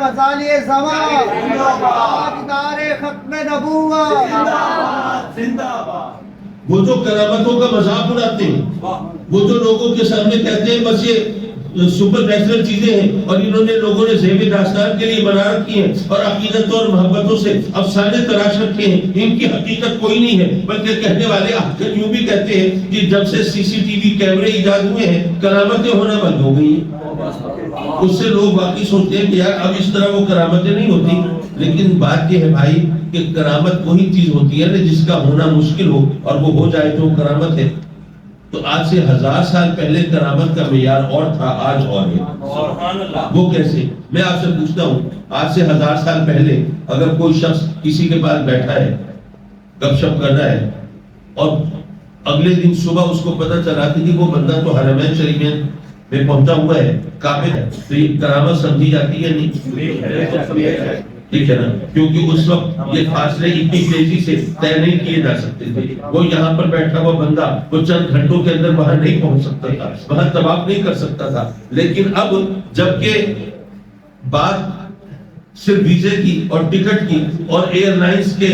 غزالی زمان، تاجدار ختم نبوت، وہ جو کرامتوں کا مذاق اڑاتے ہیں، وہ جو لوگوں کے سامنے کہتے ہیں بس یہ سپر نیچرل چیزیں ہیں اور انہوں نے لوگوں نے ذیب داستان کے لیے بنا رکھی ہیں اور عقیدتوں اور محبتوں سے افسانے تراش رکھے ہیں، ان کی حقیقت کوئی نہیں ہے، بلکہ کہنے والے یوں بھی کہتے ہیں کہ جب سے سی سی ٹی وی کیمرے ایجاد ہوئے ہیں کرامتیں ہونا بند ہو گئی ہیں۔ اس سے لوگ واقعی سوچتے ہیں کہ یار اب اس طرح وہ کرامتیں نہیں ہوتی، لیکن بات یہ ہے بھائی کہ کرامت وہی چیز ہوتی ہے نا جس کا ہونا مشکل ہو اور وہ ہو جائے تو کرامت ہے۔ تو آج سے 1000 سال پہلے کرامت کا معیار اور تھا، آج اور ہے۔ وہ کیسے؟ میں آپ سے پوچھتا ہوں، آج سے 1000 سال پہلے اگر کوئی شخص کسی کے پاس بیٹھا ہے، گپ شپ کر رہا ہے، اور اگلے دن صبح اس کو پتہ چلا کہ وہ بندہ تو حرمین شریفین میں پہنچا ہوا ہے، کعبے ہے، تو یہ کرامت سمجھی جاتی ہے نہیں؟ ٹھیک ہے نا، کیونکہ اس وقت یہ فاصلے اتنی تیزی سے طے نہیں کیے جا سکتے تھے۔ وہ یہاں پر بیٹھا ہوا بندہ وہ چند گھنٹوں کے اندر وہاں نہیں پہنچ سکتا تھا، وہاں طواف نہیں کر سکتا تھا۔ لیکن اب جبکہ بات صرف ویزے کی اور ٹکٹ کی اور ایئر لائنز کے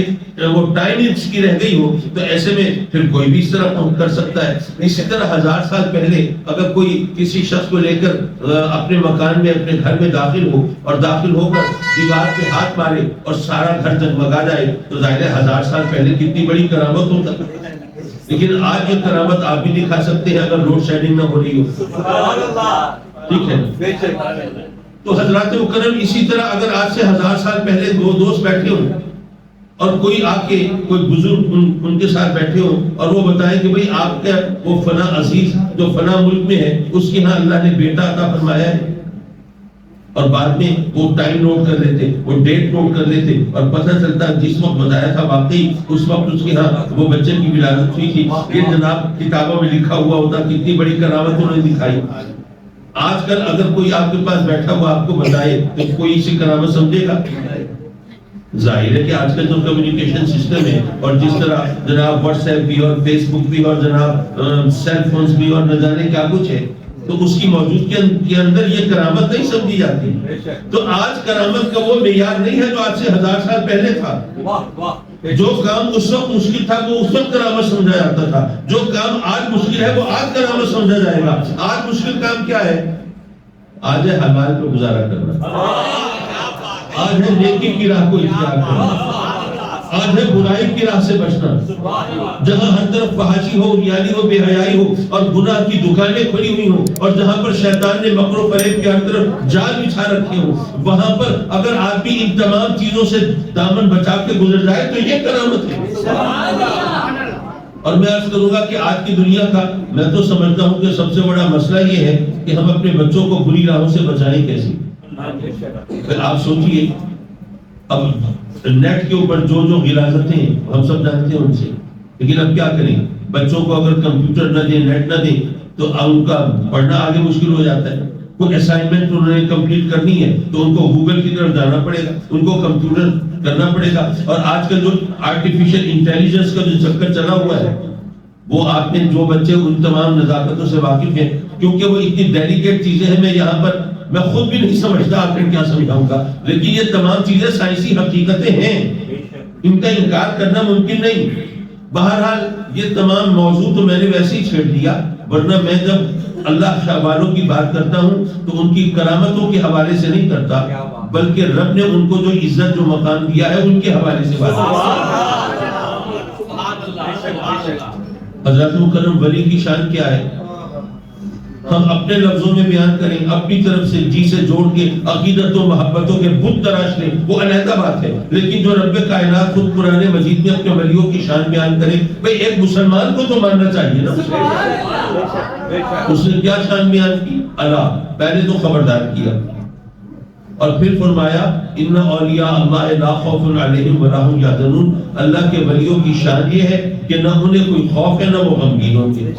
وہ ٹائمنگز کی رہ گئی ہو تو ایسے میں پھر کوئی بھی اس طرح پہنچ کر سکتا ہے۔ اسی طرح 1000 سال پہلے اگر کوئی کسی شخص کو لے کر اپنے مکان میں اپنے گھر میں داخل ہو اور داخل ہو کر دیوار پہ ہاتھ مارے اور سارا گھر جگمگا جائے تو ظاہر ہے 1000 سال پہلے کتنی بڑی کرامت ہوتا۔ لیکن آج یہ کرامت آپ بھی دکھا سکتے ہیں اگر لوڈ شیڈنگ نہ ہو رہی ہو، ٹھیک ہے۔ تو حضرات مکرم اسی طرح اگر آج سے 1000 سال پہلے دو دوست بیٹھے ہوں اور کوئی آ کے کوئی بزرگ ان کے ساتھ بیٹھے ہوں اور وہ بتائیں کہ بھئی آپ کا وہ فلاں عزیز جو فلاں ملک میں ہے اس کے ہاں اللہ نے بیٹا عطا فرمایا ہے، اور بعد میں وہ ٹائم نوٹ کر لیتے، وہ ڈیٹ نوٹ کر لیتے اور پتہ چلتا جس وقت بتایا تھا واقعی اس وقت اس کے ہاں وہ بچے کی ولادت ہوئی تھی، یہ جناب کتابوں میں لکھا ہوا ہوتا، کتنی بڑی کرامت انہوں نے دکھائی۔ آج کل اگر کوئی آپ کے پاس بیٹھا ہوا آپ کو بتائے تو کوئی اسی کرامت سمجھے گا؟ ظاہر ہے کہ آج کل جو کمیونیکیشن سسٹم ہے اور جس طرح جناب واٹس ایپ بھی اور فیس بک بھی اور جناب سیل فونز بھی اور نہ جانے کیا کچھ ہے، تو اس کی موجودگی کے اندر یہ کرامت نہیں سمجھی جاتی۔ تو آج کرامت کا وہ معیار نہیں ہے جو آج سے 1000 سال پہلے تھا۔ جو کام اس وقت مشکل تھا وہ اس وقت کرامت سمجھا جاتا تھا، جو کام آج مشکل ہے وہ آج کرامت سمجھا جائے گا۔ آج مشکل کام کیا ہے؟ آج ہے حلال پہ گزارا کرنا، آج ہے نیکی کی راہ کو اختیار کرنا، آج ہے برائی کی راہ سے بچنا۔ جہاں ہر طرف فحاشی ہو، ریالی ہو، بے حیائی ہو اور گناہ کی دکانیں کھلی ہوئی ہوں اور جہاں پر شیطان نے مکر و فریب کے ہر طرف جال بچھا رکھے ہوں، وہاں پر اگر آدمی ان تمام چیزوں سے دامن بچا کے گزر جائے تو یہ کرامت ہے۔ اور میں عرض کروں گا کہ آج کی دنیا کا میں تو سمجھتا ہوں کہ سب سے بڑا مسئلہ یہ ہے کہ ہم اپنے بچوں کو بری راہوں سے بچائیں کیسے۔ پھر آپ سوچئے اب نیٹ کے اوپر جو غلاظتیں ہیں ہم سب جانتے ہیں ان سے، لیکن اب کیا کریں؟ بچوں کو اگر کمپیوٹر نہ دیں، نیٹ نہ دیں تو ان کا پڑھنا آگے مشکل ہو جاتا ہے۔ کوئی اسائنمنٹ انہوں نے کمپلیٹ کرنی ہے تو ان کو گوگل کی طرف جانا پڑے گا، ان کو کمپیوٹر کرنا پڑے گا۔ اور آج کل جو آرٹیفیشل انٹیلیجنس کا جو چکر چلا ہوا ہے وہ آپ نے جو بچے ان تمام نزاکتوں سے واقف ہیں، کیونکہ وہ اتنی ڈیلیکیٹ چیزیں ہیں، میں یہاں پر میں خود بھی نہیں سمجھتا آپ نے کیا سمجھاؤں گا، لیکن یہ تمام چیزیں سائنسی حقیقتیں ہیں، ان کا انکار کرنا ممکن نہیں۔ بہرحال یہ تمام موضوع تو میں نے ویسے ہی چھیڑ دیا، ورنہ میں جب اللہ شاہ والوں کی بات کرتا ہوں تو ان کی کرامتوں کے حوالے سے نہیں کرتا، بلکہ رب نے ان کو جو عزت جو مقام دیا ہے ان کے حوالے سے بات کرتا ہوں۔ حضرات مکرم ولی کی شان کیا ہے؟ ہم اپنے لفظوں میں بیان کریں، اپنی طرف سے جی سے جوڑ کے عقیدتوں محبتوں کے بت تراش لیں، وہ علیحدہ بات ہے، لیکن جو رب کائنات خود قرآن مجید میں اپنے ولیوں کی شان بیان کرے، بھئی ایک مسلمان کو تو ماننا چاہیے نا۔ اس نے کیا شان بیان کی؟ اللہ پہلے تو خبردار کیا اور پھر فرمایا ان اولیاء اللہ لا خوف علیہم ولا هم یحزنون، اللہ کے ولیوں کی شان یہ ہے کہ نہ انہیں کوئی خوف ہے نہ وہ غمگین ہوں گے۔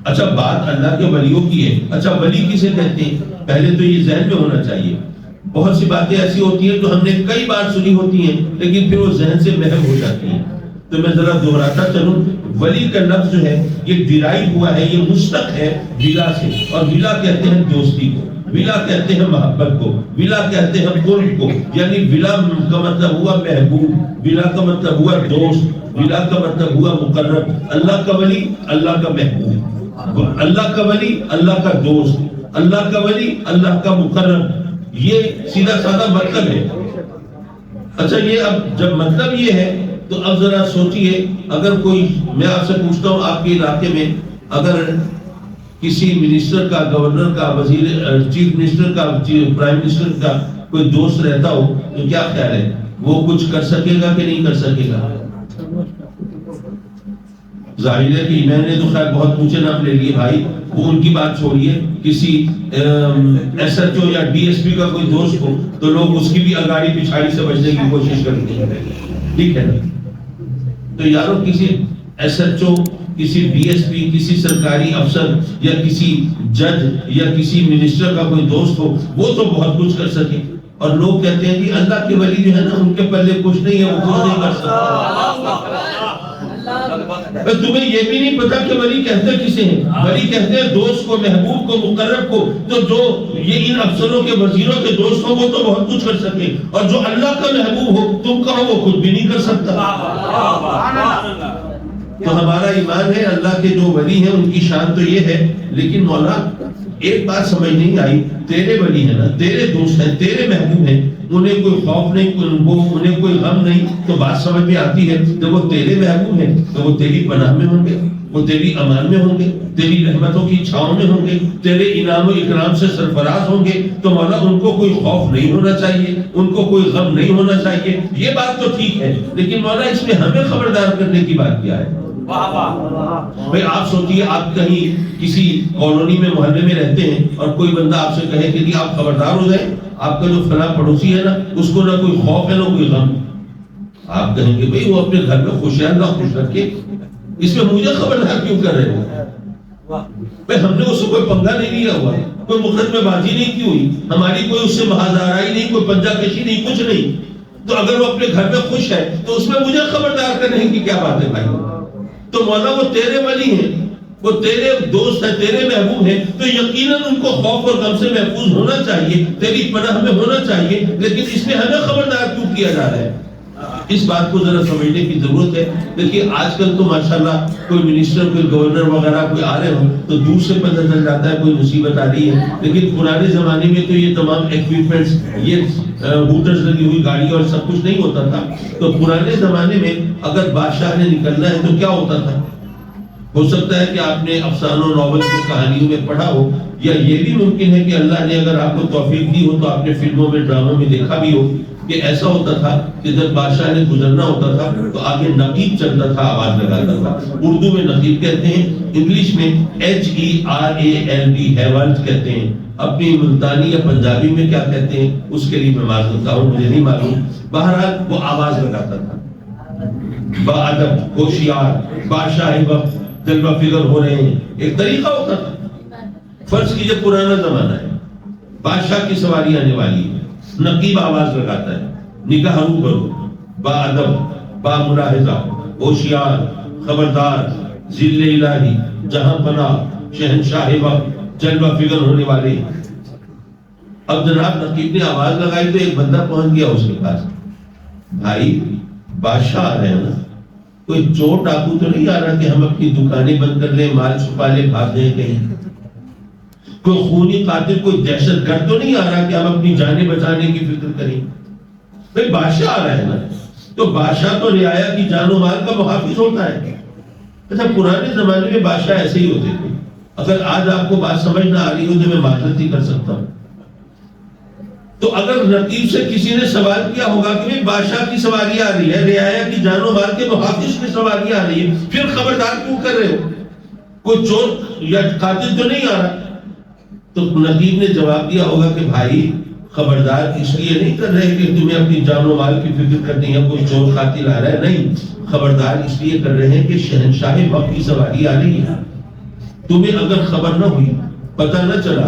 اچھا بات اللہ کے ولیوں کی ہے، اچھا ولی کسے کہتے ہیں؟ پہلے تو یہ ذہن میں ہونا چاہیے۔ بہت سی باتیں ایسی ہوتی ہیں جو ہم نے کئی بار سنی ہوتی ہیں لیکن پھر وہ ذہن سے محو ہو جاتی ہیں، تو میں ذرا دہراتا چلوں۔ ولی کا لفظ جو ہے یہ ڈرائیو ہوا ہے، یہ مشتق ہے ولا سے، اور ولا کہتے ہیں دوستی کو۔ ولا کہتے ہیں محبت کو، ولا کہتے ہیں قرب کو، یعنی ولا کا مطلب ہوا محبوب، ولا کا مطلب ہوا دوست، ولا کا مطلب ہوا مقرب. اللہ کا ولی اللہ کا محبوب، اللہ کا ولی اللہ کا دوست، اللہ کا ولی اللہ کا مقرب. یہ سیدھا سادہ مطلب ہے. اچھا یہ اب جب مطلب یہ ہے تو اب ذرا سوچئے، اگر کوئی، میں آپ سے پوچھتا ہوں آپ کے علاقے میں اگر کسی منسٹر کا، گورنر کا، وزیر، چیف منسٹر کا، پرائم منسٹر کا کوئی دوست رہتا ہو تو کیا خیال ہے، وہ کچھ کر سکے گا کہ نہیں کر سکے گا؟ ظاہر ہے کہ میں نے تو خیر بہت اونچے نام لے لیے بھائی، وہ ان کی بات چھوڑیے. کسی ایس ایچ او یا ڈی ایس پی کا کوئی دوست ہو تو لوگ اس کی بھی اگاڑی پچھاڑی سے بچنے کی کوشش کرتے ہیں، ٹھیک ہے نا؟ تو یارو کسی ایس ایچ او، کسی ڈی ایس پی، کسی سرکاری افسر یا کسی جج یا کسی منسٹر کا کوئی دوست ہو، وہ تو بہت کچھ کر سکے. اور لوگ کہتے ہیں کہ اللہ کے ولی جو ہے نا ان کے پلے کچھ نہیں ہے، وہ کچھ نہیں کر سکتا. تمہیں یہ بھی نہیں پتا کہ ولی کہتے کسے ہیں؟ ولی کہتے ہیں دوست کو، محبوب کو، مقرب کو. تو جو یہ ان افسروں کے، وزیروں کے دوست ہو وہ تو بہت کچھ کر سکے، اور جو اللہ کا محبوب ہو تم کہو وہ خود بھی نہیں کر سکتا. تو ہمارا ایمان ہے اللہ کے جو ولی ہیں ان کی شان تو یہ ہے. لیکن مولا ایک بات سمجھ نہیں آئی، تیرے ولی ہیں نا، تیرے دوست ہیں، تیرے محبوب ہیں، انہیں کوئی خوف نہیں، انہیں کوئی غم نہیں، تو بات سمجھ میں آتی ہے کہ وہ تیرے محبوب ہیں تو وہ تیری پناہ میں ہوں گے، وہ تیری امان میں ہوں گے، تیری رحمتوں کی چھاؤں میں ہوں گے، تیرے انعام و اکرام سے سرفراز ہوں گے. تو مولا ان کو کوئی خوف نہیں ہونا چاہیے، ان کو کوئی غم نہیں ہونا چاہیے. یہ بات تو ٹھیک ہے، لیکن مولا اس میں ہمیں خبردار کرنے کی بات کیا ہے؟ بھئی آپ سوچئے، آپ کہیں کسی کالونی میں، محلے میں رہتے ہیں اور کوئی بندہ آپ سے کہے کہ آپ خبردار ہو جائیں، آپ کا جو فلاں پڑوسی ہے نا اس کو نہ کوئی خوف ہے نہ کوئی غم. آپ کہیں گے بھئی وہ اپنے گھر میں خوش ہے، اللہ خوش رکھے، اس میں مجھے خبردار کیوں کر رہے ہو؟ بھئی ہم نے اس سے کوئی پنگا نہیں لیا ہوا، کوئی مقدمے بازی نہیں کی ہوئی، ہماری کوئی اس سے محاذ آرائی نہیں، کوئی پنجہ کشی نہیں، کچھ نہیں. تو اگر وہ اپنے گھر میں خوش ہے تو اس میں مجھے خبردار کرنے کی کیا بات ہے بھائی؟ تو مولا وہ تیرے ولی ہیں، وہ تیرے دوست ہیں، تیرے محبوب ہیں، تو یقیناً ان کو خوف اور غم سے محفوظ ہونا چاہیے، تیری پناہ میں ہونا چاہیے. لیکن اس میں ہمیں خبردار کیوں کیا جا رہا ہے؟ اس بات کو ذرا سمجھنے کی ضرورت ہے. دیکھیے آج کل تو ماشاءاللہ کوئی منسٹر، کوئی گورنر وغیرہ کوئی آ رہے ہوں تو دور سے پتہ چل جاتا ہے کوئی مصیبت آ رہی ہے. لیکن پرانے زمانے میں تو یہ تمام ایکوپمنٹس، یہ ہوٹرز لگی ہوئی گاڑی اور سب کچھ نہیں ہوتا تھا. تو پرانے زمانے میں اگر بادشاہ نے نکلنا ہے تو کیا ہوتا تھا؟ ہو سکتا ہے کہ آپ نے افسانوں، ناول کی کہانیوں میں پڑھا ہو، یا یہ بھی ممکن ہے کہ اللہ نے اگر آپ کو توفیق دی ہو تو آپ نے فلموں میں، ڈراموں میں دیکھا بھی ہو کہ ایسا ہوتا تھا کہ جب بادشاہ نے گزرنا ہوتا تھا تو آگے نقیب چلتا تھا، آواز لگاتا تھا. اردو میں نقیب کہتے ہیں، انگلش میں HERALD، ہیوالڈ کہتے ہیں. اپنی ملتانی یا پنجابی میں کیا کہتے ہیں اس کے لیے میں معذرت ہوں، مجھے نہیں معلوم. بہرحال وہ آواز لگاتا تھا، باادب، ہوشیار، بادشاہ وقت جلوہ فگر ہو رہے ہیں، ایک طریقہ ہوتا تھا. فرض کیجئے پرانا زمانہ ہے، بادشاہ کی سواری آنے والی ہے، نقیب آواز لگاتا ہے، نگاہ روبرو، باادب، با ملاحظہ، ہوشیار، خبردار، ذل الہی، جہاں پناہ، شہنشاہ وقت، جلوہ فگر ہونے والے. اب جناب نقیب نے آواز لگائی تو ایک بندہ پہنچ گیا اس کے پاس. بھائی بادشاہ آ رہے ہیں نا، کوئی چور ڈاکو تو نہیں آ رہا کہ ہم اپنی دکانیں بند کر لیں، مال چھپا لیں، بھاگ جائیں کہیں؟ کوئی خونی قاتل، کوئی دہشت گرد تو نہیں آ رہا کہ ہم اپنی جانیں بچانے کی فکر کریں؟ بھئی بادشاہ آ رہا ہے نا، تو بادشاہ تو رعایا کی جان و مال کا محافظ ہوتا ہے. اچھا پرانے زمانے میں بادشاہ ایسے ہی ہوتے تھے. اگر آج آپ کو بات سمجھ نہ آ رہی ہو تو میں معذرت ہی کر سکتا ہوں. تو اگر نقیب سے کسی نے سوال کیا ہوگا کہ بادشاہ کی سواری آ رہی ہے، رعایا کی جان و مال کے محافظ کی سواری آ رہی ہے، پھر خبردار کیوں کر رہے ہو؟ کوئی چور یا قاتل تو نہیں آ رہا؟ تو نقیب نے جواب دیا ہوگا کہ بھائی خبردار اس لیے نہیں کر رہے کہ تمہیں اپنی جان و مال کی فکر کرنی ہے، کوئی چور قاتل آ رہا ہے، نہیں، خبردار اس لیے کر رہے ہیں کہ شہنشاہ وقت کی سواری آ رہی ہے. تمہیں اگر خبر نہ ہوئی، پتہ نہ چلا،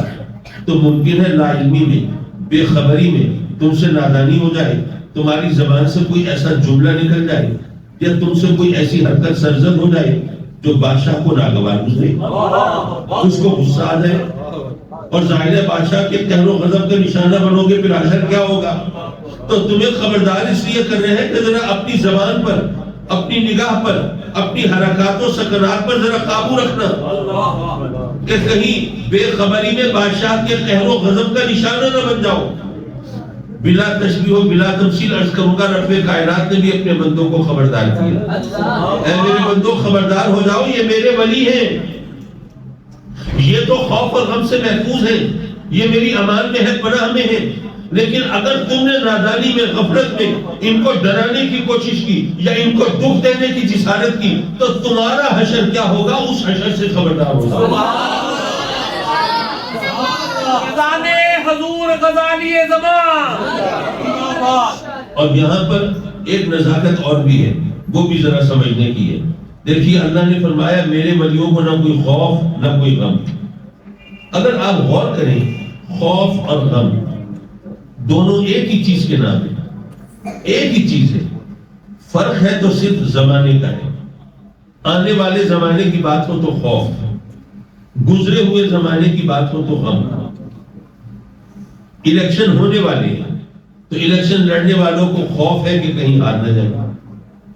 تو ممکن ہے لا علمی میں، بے خبری میں تم سے نادانی ہو جائے، تمہاری زبان سے کوئی ایسا جملہ نکل جائے یا تم سے کوئی ایسی حرکت سرزد ہو جائے جو بادشاہ کو ناگوار گزرے، اس کو غصہ آ جائے. اور ظاہر بادشاہ کے قہر و غضب کا نشانہ بنو گے، پھر حشر کیا ہوگا؟ تو تمہیں خبردار اس لیے کر رہے ہیں کہ ذرا اپنی زبان پر، اپنی نگاہ پر، اپنی حرکات و سکنات پر ذرا قابو رکھنا، کہ کہیں بے خبری میں بادشاہ کے قہر و غضب کا نشانہ نہ بن جاؤ۔ بلا تشبیہ و بلا تمثیل عرض کروں گا، رب کائنات نے بھی اپنے بندوں کو خبردار کیا، اے میرے بندوں خبردار ہو جاؤ، یہ میرے ولی ہیں، یہ تو خوف اور غم سے محفوظ ہیں، یہ میری امان میں ہے، پناہ میں ہے، لیکن اگر تم نے نادانی میں، غفلت میں ان کو ڈرانے کی کوشش کی یا ان کو دکھ دینے کی جسارت کی تو تمہارا حشر کیا ہوگا، اس حشر سے خبردار ہوگا۔ حضور غزالی زمان۔ اور یہاں پر ایک نزاکت اور بھی ہے، وہ بھی ذرا سمجھنے کی ہے۔ دیکھیے اللہ نے فرمایا میرے ولیوں کو نہ کوئی خوف نہ کوئی غم۔ اگر آپ غور کریں، خوف اور غم دونوں ایک ہی چیز کے نام ہیں، ایک ہی چیز ہے، فرق ہے تو صرف زمانے کا ہے۔ آنے والے زمانے کی بات ہو تو خوف، گزرے ہوئے زمانے کی بات ہو تو غم۔ الیکشن ہونے والے ہیں تو الیکشن لڑنے والوں کو خوف ہے کہ کہیں ہار نہ جائے،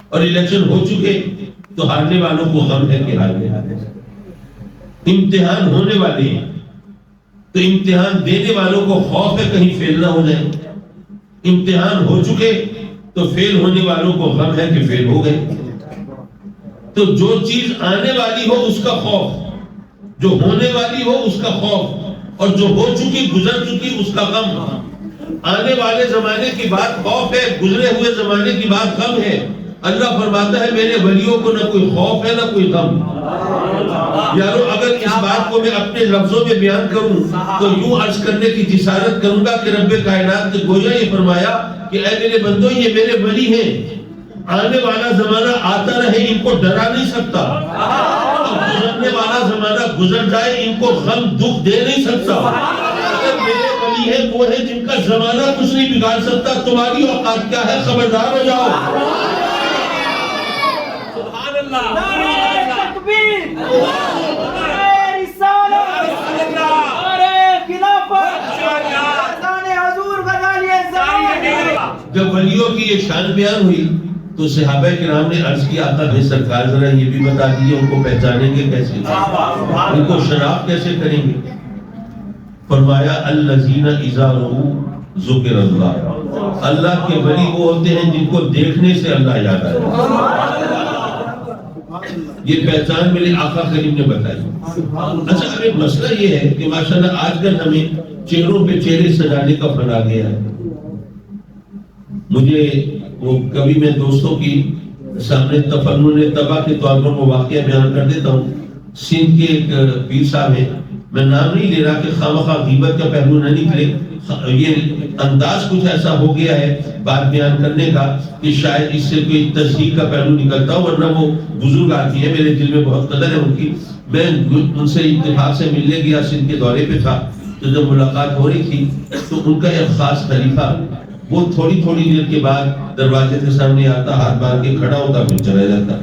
اور الیکشن ہو چکے تو ہارنے والوں کو غم ہے کہ ہار جائے۔ امتحان ہونے والے ہیں تو امتحان دینے والوں کو خوف ہے کہیں فیل نہ ہو جائے، امتحان ہو چکے تو فیل ہونے والوں کو غم ہے کہ فیل ہو گئے۔ تو جو چیز آنے والی ہو اس کا خوف، جو ہونے والی ہو اس کا خوف، اور جو ہو چکی گزر چکی اس کا غم۔ آنے والے زمانے کی بات خوف ہے، گزرے ہوئے زمانے کی بات غم ہے۔ اللہ فرماتا ہے میرے ولیوں کو نہ کوئی خوف ہے نہ کوئی غم۔ یارو اگر اس بات کو میں اپنے لفظوں میں بیان کروں تو یوں عرض کرنے کی جسارت کروں گا کہ رب کائنات نے گویا یہ فرمایا کہ اے میرے بندو یہ میرے ولی ہیں، آنے والا زمانہ آتا رہے ان کو ڈرا نہیں سکتا، گزرنے والا زمانہ گزر جائے ان کو غم دکھ دے نہیں سکتا۔ اگر میرے ولی ہیں وہ ہیں جن کا زمانہ کچھ نہیں بگاڑ سکتا، تمہاری اوقات کیا ہے، خبردار ہو جاؤ۔ سبحان اللہ، نعرہ تکبیر، نعرہ رسالت، نعرہ خلافت، اذان حضور غزالی زمان۔ جب ولیوں کی یہ شان بیان ہوئی تو صحابہ کرام نے عرض کیا آقا بھائی سرکار ذرا یہ بھی بتا دیجیے ان کو پہچانیں گے کیسے، ان کو شناخت کیسے کریں گے؟ فرمایا الذین اذا رؤوا ذکر اللہ، اللہ کے ولی وہ ہوتے ہیں جن کو دیکھنے سے اللہ یاد آئے۔ یہ پہچان میرے آقا کریم نے بتائی۔ اچھا اب ایک مسئلہ یہ ہے کہ ماشاءاللہ آج کل ہمیں چہروں پہ چہرے سجانے کا فن آ گیا ہے۔ مجھے وہ کبھی میں دوستوں کی سامنے تفنن تباہ کے طور پر وہ واقعہ بیان کر دیتا ہوں۔ سندھ کے ایک پیر صاحب ہیں، میں نام نہیں لے رہا کہ خواہ غیبت کا پہلو نہ نکلے، یہ انداز کچھ ایسا ہو گیا ہے بات بیان کرنے کا کہ شاید اس سے کوئی تصدیق کا پہلو نکلتا ہو، ورنہ وہ بزرگ آتی ہے، میرے دل میں بہت قدر ہے ان کی۔ میں ان سے اتفاق سے ملنے گیا، سندھ کے دورے پہ تھا، تو جب ملاقات ہو رہی تھی تو ان کا ایک خاص خلیفہ وہ تھوڑی دیر کے بعد دروازے کے سامنے آتا، ہاتھ باندھ کے کھڑا ہوتا، پھر چلا جاتا۔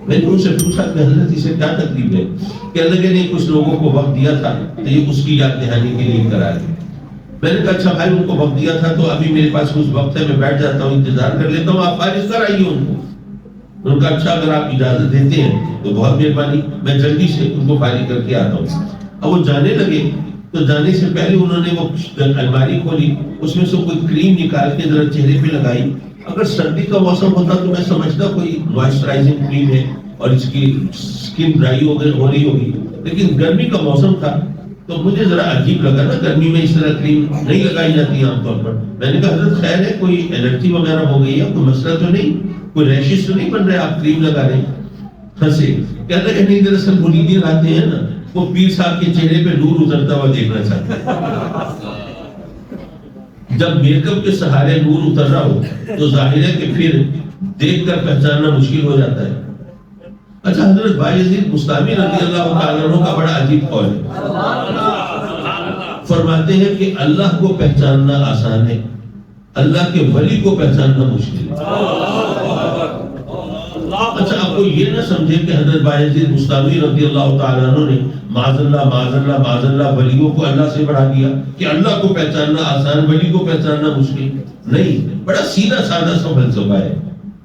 میں نے ان سے پوچھا کہ حضرت اسے کیا تکلیف ہے؟ کہنے لگے نہیں کچھ لوگوں کو وقت دیا تھا تو یہ اس کی یاد دہانی کے لیے کرا ہے۔ میں نے کہا اچھا بھائی ان کو وقت دیا تھا تو ابھی میرے پاس کچھ وقت ہے، میں بیٹھ جاتا ہوں، انتظار کر لیتا ہوں، آپ فارغ کرائیے ان کو۔ ان کا اچھا اگر آپ اجازت دیتے ہیں تو بہت مہربانی، میں جلدی سے ان کو فارغ کر کے آتا ہوں۔ اب وہ جانے لگے تو جانے سے پہلے انہوں نے وہ الماری کھولی، اس میں سے کوئی کریم نکال کے ذرا چہرے پہ لگائی۔ اگر سردی کا موسم ہوتا تو میں سمجھتا کوئی موئسچرائزنگ کریم ہے اور اس کی سکن ڈرائی ہو رہی ہوگی، لیکن گرمی کا موسم تھا تو مجھے ذرا عجیب لگا نا، گرمی میں اس طرح کریم نہیں لگائی جاتی عام طور پر۔ میں نے کہا حضرت خیر ہے، کوئی الرجی وغیرہ ہو گئی ہے، کوئی مسئلہ تو نہیں، کوئی ریشز تو نہیں بن رہے، آپ کریم لگا رہے ہیں؟ ہنسے، کہتے ہیں نہیں دراصل مریدین آتے ہیں نا، وہ پیر صاحب کے چہرے پہ نور اترتا ہوا دیکھنا چاہتے ہیں۔ جب میک اپ کے سہارے نور اتر رہا ہو تو ظاہر ہے کہ پھر دیکھ کر پہچاننا مشکل ہو جاتا ہے۔ اچھا حضرت بایزید بستامی رضی اللہ تعالیٰ عنہ کا بڑا عجیب قول ہے، فرماتے ہیں کہ اللہ کو پہچاننا آسان ہے، اللہ کے ولی کو پہچاننا مشکل ہے۔ اچھا اب کوئی یہ نہ سمجھے کہ حضرت بایزید بستامی رضی اللہ تعالیٰ عنہ نے معاذ اللہ ولیوں کو اللہ سے بڑھا دیا کہ اللہ کو پہچاننا آسان، ولی کو پہچاننا مشکل نہیں. بڑا سیدھا سادہ سا فلسفہ ہے.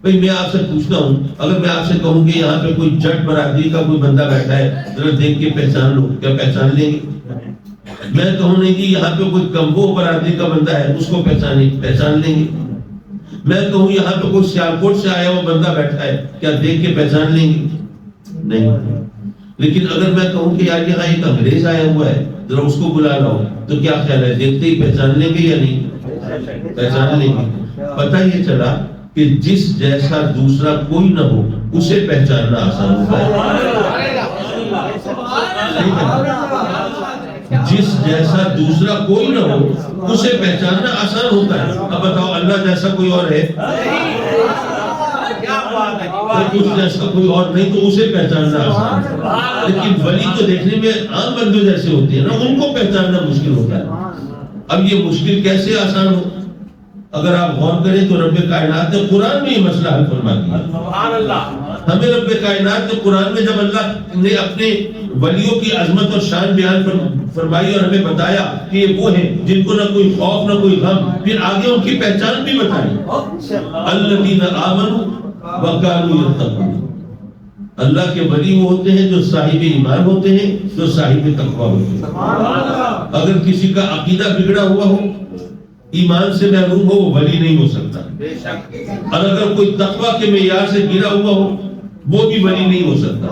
بھئی میں آپ سے پوچھتا ہوں، اگر میں آپ سے کہوں کہ یہاں پہ کوئی جٹ برادری کا کوئی بندہ بیٹھا ہے، ذرا دیکھ کے پہچان لو، کیا پہچان لیں گے؟ میں کہوں نہیں کہ یہاں پہ کوئی کمبو برادری کا بندہ ہے، اس کو پہچان لیں گے. میں کہوں یہاں پہ کوئی سیالکوٹ سے آیا ہوا بندہ بیٹھا ہے، کیا دیکھ کے پہچان لیں گے؟ نہیں. لیکن اگر میں کہوں کہ یار یہاں ایک انگریز آیا ہوا ہے، ذرا اس کو بلا لاؤ، تو کیا خیال ہے، دیکھتے ہی پہچان لیں گے یا نہیں؟ پہچان لیں گے. پتہ یہ چلا کہ جس جیسا دوسرا کوئی نہ ہو اسے پہچاننا آسان ہوتا ہے. جس جیسا دوسرا کوئی نہ ہو اسے پہچاننا آسان ہوتا ہے. اب بتاؤ اللہ جیسا کوئی اور ہے؟ اس جیسا کوئی اور نہیں تو اسے پہچاننا آسان ہے. لیکن ولی تو دیکھنے میں عام بندوں جیسے ہوتے ہیں نا، ان کو پہچاننا مشکل ہوتا ہے. اب یہ مشکل کیسے آسان ہو؟ اگر آپ غور کریں تو رب کائنات نے قرآن میں یہ مسئلہ حل فرما دیا. سبحان اللہ. ہمیں رب کائنات نے قرآن میں جب اللہ نے اپنے ولیوں کی عظمت اور شان بیان فرمائی اور ہمیں بتایا کہ یہ وہ ہیں جن کو نہ کوئی خوف نہ کوئی غم، پھر آگے ان کی پہچان بھی بتائی، الذین آمنوا وکانوا یتقون. اللہ کے ولی وہ ہوتے ہیں جو صاحب ایمان ہوتے ہیں، جو صاحب تقویٰ ہوتے ہیں. اگر کسی کا عقیدہ بگڑا ہوا ہو، ایمان سے محروم ہو، وہ ولی نہیں ہو سکتا. اور اگر کوئی تقویٰ کے معیار سے گرا ہوا ہو، وہ بھی ولی نہیں ہو سکتا.